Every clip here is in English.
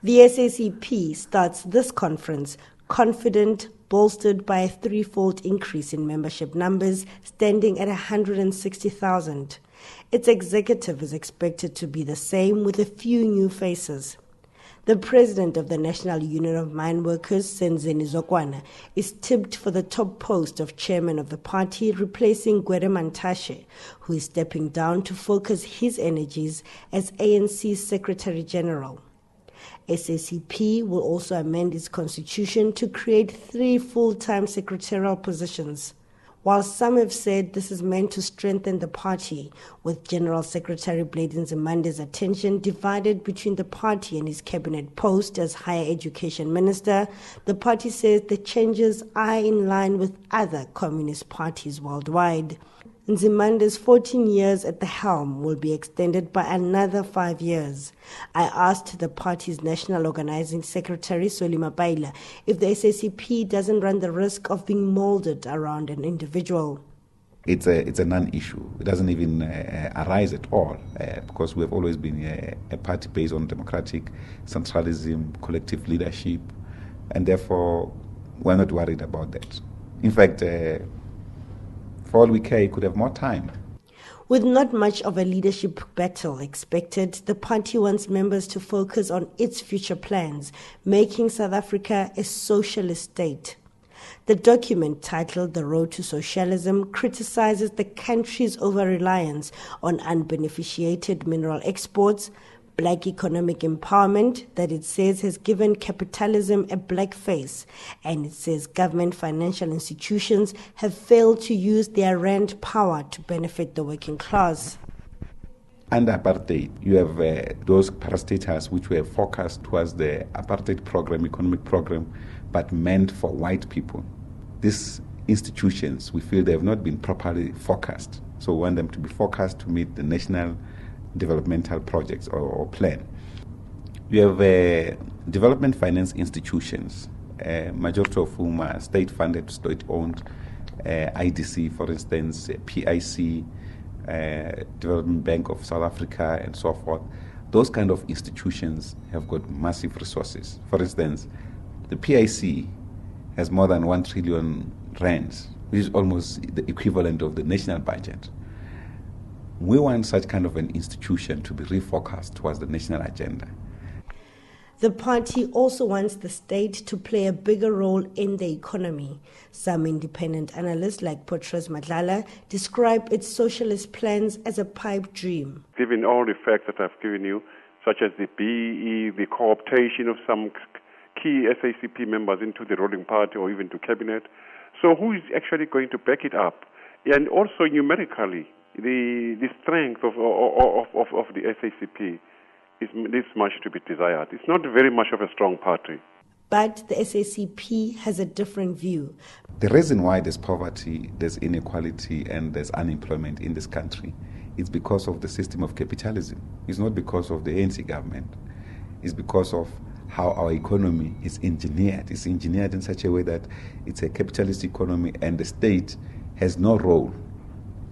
The SACP starts this conference confident, bolstered by a threefold increase in membership numbers, standing at 160,000. Its executive is expected to be the same, with a few new faces. The president of the National Union of Mine Workers, Senzeni Zokwana, is tipped for the top post of chairman of the party, replacing Gwede Mantashe, who is stepping down to focus his energies as ANC's Secretary General. SACP will also amend its constitution to create 3 full-time secretarial positions. While some have said this is meant to strengthen the party, with General Secretary Blayden Nzimande's attention divided between the party and his cabinet post as Higher Education Minister, the party says the changes are in line with other communist parties worldwide. Nzimande's 14 years at the helm will be extended by another 5 years. I asked the party's National Organizing Secretary, Solly Mapaila, if the SACP doesn't run the risk of being molded around an individual. It's a non-issue. It doesn't even arise at all because we have always been a party based on democratic centralism, collective leadership, and therefore we're not worried about that. In fact, for all we care, he could have more time. With not much of a leadership battle expected, the party wants members to focus on its future plans, making South Africa a socialist state. The document, titled The Road to Socialism, criticizes the country's over-reliance on unbeneficiated mineral exports, black economic empowerment that it says has given capitalism a black face, and it says government financial institutions have failed to use their rand power to benefit the working class. Under apartheid, you have those parastatals which were focused towards the apartheid program, economic program, but meant for white people. These institutions, we feel they have not been properly focused, so we want them to be focused to meet the national developmental projects or plan. You have development finance institutions, majority of whom are state-funded, state-owned, IDC, for instance, PIC, Development Bank of South Africa, and so forth. Those kind of institutions have got massive resources. For instance, the PIC has more than 1 trillion rands, which is almost the equivalent of the national budget. We want such kind of an institution to be refocused towards the national agenda. The party also wants the state to play a bigger role in the economy. Some independent analysts like Potros Madlala describe its socialist plans as a pipe dream. Given all the facts that I've given you, such as the BEE, the co-optation of some key SACP members into the ruling party or even to cabinet, so who is actually going to back it up? And also numerically, the strength of the SACP is much to be desired. It's not very much of a strong party. But the SACP has a different view. The reason why there's poverty, there's inequality, and there's unemployment in this country is because of the system of capitalism. It's not because of the ANC government. It's because of how our economy is engineered. It's engineered in such a way that it's a capitalist economy and the state has no role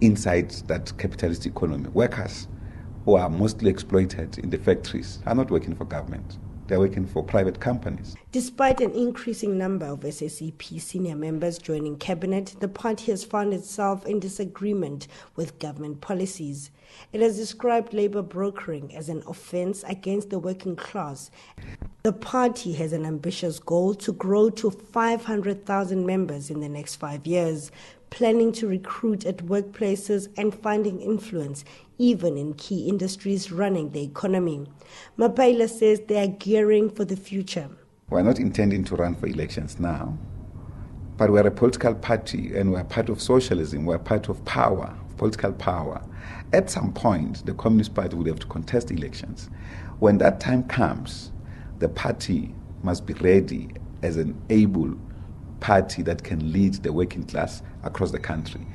inside that capitalist economy. Workers who are mostly exploited in the factories are not working for government. They're working for private companies. Despite an increasing number of SACP senior members joining cabinet, the party has found itself in disagreement with government policies. It has described labor brokering as an offense against the working class. The party has an ambitious goal to grow to 500,000 members in the next 5 years, planning to recruit at workplaces and finding influence even in key industries running the economy. Mapaila says they are gearing for the future. We're not intending to run for elections now, but we're a political party and we're part of socialism. We're part of power, political power. At some point, the Communist Party will have to contest elections. When that time comes, the party must be ready as an able party that can lead the working class across the country.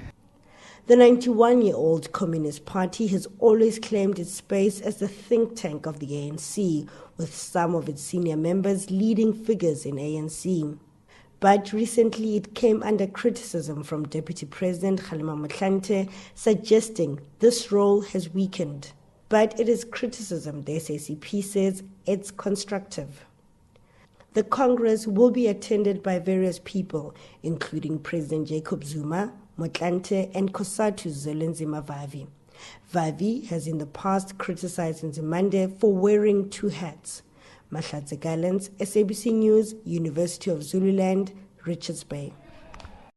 The 91-year-old Communist Party has always claimed its space as the think tank of the ANC, with some of its senior members leading figures in ANC. But recently it came under criticism from Deputy President Kgalema Motlanthe, suggesting this role has weakened. but it is criticism the SACP says it's constructive. The Congress will be attended by various people, including President Jacob Zuma, Motlanthe, and Kosatu Zwelinzima Vavi. Vavi has in the past criticized Nzimande for wearing two hats. Mahlatse Gallants, SABC News, University of Zululand, Richards Bay.